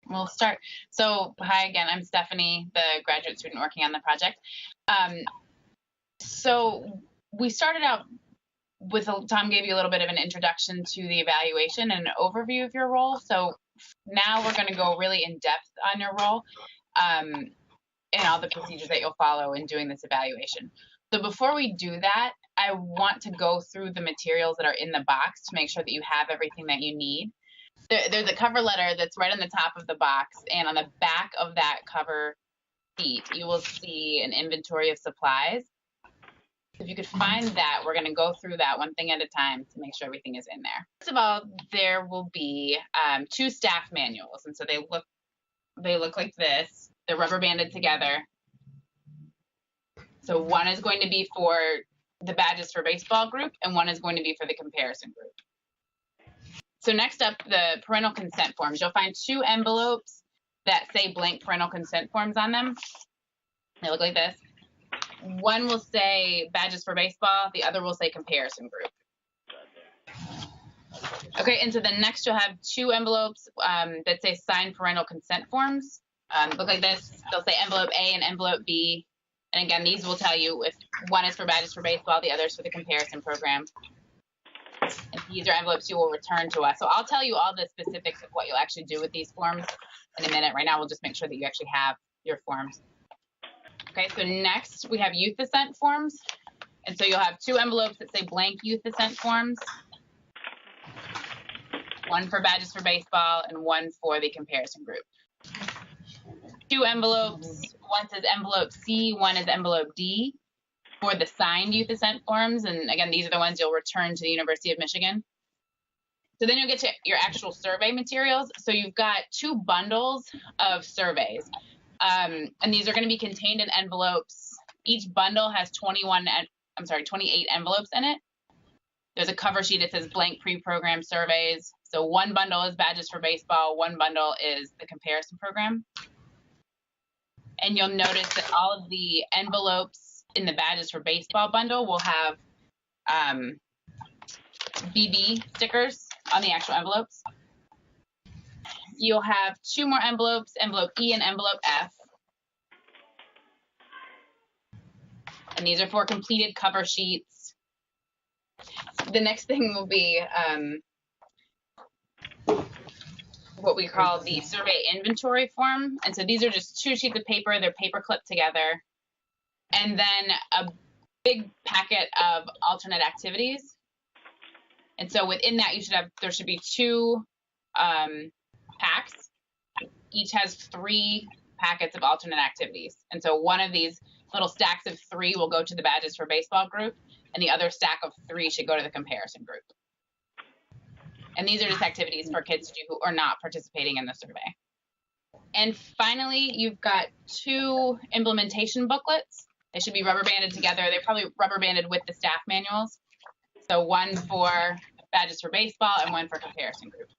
We'll start. So, hi again, I'm Stephanie, the graduate student working on the project. So we started out with, Tom gave you a little bit of an introduction to the evaluation and an overview of your role. So now we're going to go really in depth on your role and all the procedures that you'll follow in doing this evaluation. So before we do that, I want to go through the materials that are in the box to make sure that you have everything that you need. There's a cover letter that's right on the top of the box, and on the back of that cover sheet, you will see an inventory of supplies. If you could find that, we're going to go through that one thing at a time to make sure everything is in there. First of all, there will be 2 staff manuals, and so they look like this. They're rubber banded together. So one is going to be for the Badges for Baseball group, and one is going to be for the comparison group. So next up, the parental consent forms. You'll find 2 envelopes that say blank parental consent forms on them. They look like this. One will say Badges for Baseball, the other will say comparison group. Okay, and so then next you'll have 2 envelopes that say signed parental consent forms. Look like this. They'll say envelope A and envelope B. And again, these will tell you if one is for Badges for Baseball, the other is for the comparison program. And these are envelopes you will return to us. So I'll tell you all the specifics of what you'll actually do with these forms in a minute. Right now, we'll just make sure that you actually have your forms. Okay, so next we have youth assent forms. And so you'll have 2 envelopes that say blank youth assent forms. One for Badges for Baseball and one for the comparison group. 2 envelopes, one says envelope C, one is envelope D for the signed youth assent forms. And again, these are the ones you'll return to the University of Michigan. So then you'll get to your actual survey materials. So you've got 2 bundles of surveys. And these are going to be contained in envelopes. Each bundle has 28 envelopes in it. There's a cover sheet that says blank pre-program surveys. So one bundle is Badges for Baseball, one bundle is the comparison program. And you'll notice that all of the envelopes in the Badges for Baseball bundle will have BB stickers on the actual envelopes. You'll have 2 more envelopes, envelope E and envelope F. And these are for completed cover sheets. The next thing will be what we call the survey inventory form. And so these are just 2 sheets of paper. They're paper clipped together. And then a big packet of alternate activities. And so within that, there should be 2 packs. Each has 3 packets of alternate activities. And so one of these little stacks of 3 will go to the Badges for Baseball group, and the other stack of 3 should go to the comparison group. And these are just activities for kids to do who are not participating in the survey. And finally, you've got 2 implementation booklets. They should be rubber banded together. They're probably rubber banded with the staff manuals. So one for Badges for Baseball and one for comparison group.